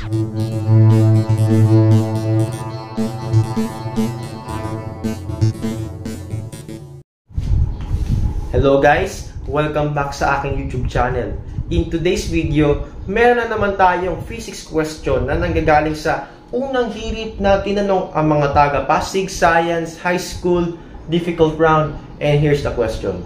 Hello guys! Welcome back sa aking YouTube channel. In today's video, meron na naman tayong physics question na nanggagaling sa unang hirit na tinanong ang mga taga Pasig Science High School difficult round. And here's the question.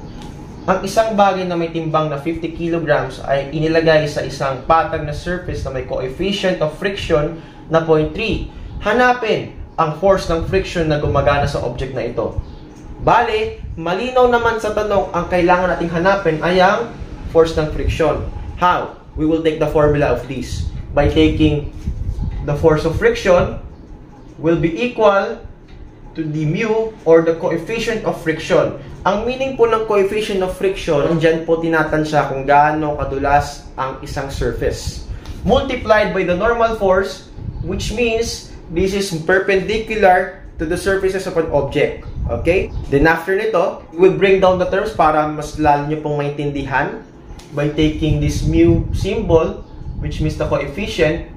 Ang isang bagay na may timbang na 50 kilograms ay inilagay sa isang patag na surface na may coefficient of friction na 0.3. Hanapin ang force ng friction na gumagana sa object na ito. Bale, malinaw naman sa tanong, ang kailangan nating hanapin ay ang force ng friction. How? We will take the formula of this. By taking the force of friction will be equal to the mu or the coefficient of friction. Ang meaning po ng coefficient of friction, dyan po tinatansya kung gaano kadulas ang isang surface. Multiplied by the normal force, which means this is perpendicular to the surfaces of an object. Okay? Then after nito, we will bring down the terms para mas lalo nyo pong maintindihan by taking this mu symbol, which means the coefficient.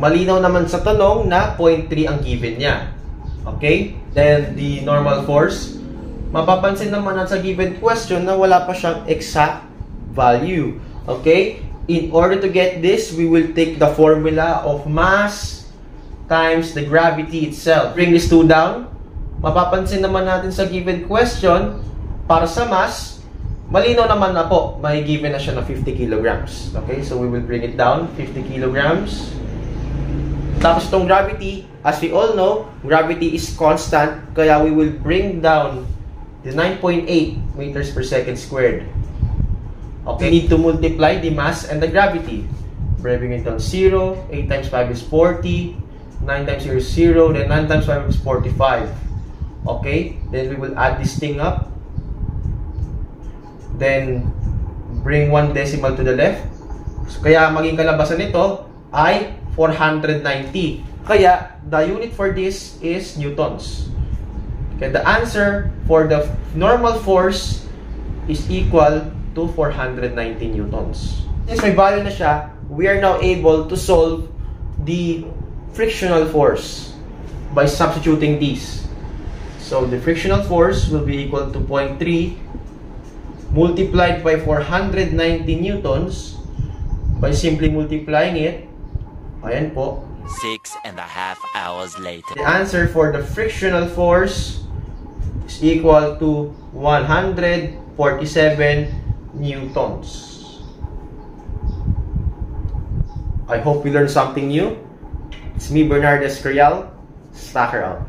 Malinaw naman sa tanong na 0.3 ang given niya. Okay? Then the normal force, mapapansin naman sa given question na wala pa siyang exact value. Okay? In order to get this, we will take the formula of mass times the gravity itself. Bring this 2 down. Mapapansin naman natin sa given question, para sa mass, malinaw naman na po, may given na siya na 50 kilograms. Okay, so we will bring it down, 50 kilograms. Tapos itong gravity, as we all know, gravity is constant, kaya we will bring down the 9.8 meters per second squared. Okay, we need to multiply the mass and the gravity. Bring it down 0, 8 times 5 is 40, 9 times 0 is 0, then 9 times 5 is 45. Okay, then we will add this thing up. Then, bring 1 decimal to the left. So, kaya maging kalabasan nito ay 490. Kaya, the unit for this is newtons. Okay, the answer for the normal force is equal to 490 newtons. Since may value na siya, we are now able to solve the frictional force by substituting these. So the frictional force will be equal to 0.3 multiplied by 490 newtons by simply multiplying it. Ayan po. 6.5 hours later. The answer for the frictional force is equal to 147 newtons. I hope you learned something new. It's me, Bernard Escorial. Stacker out.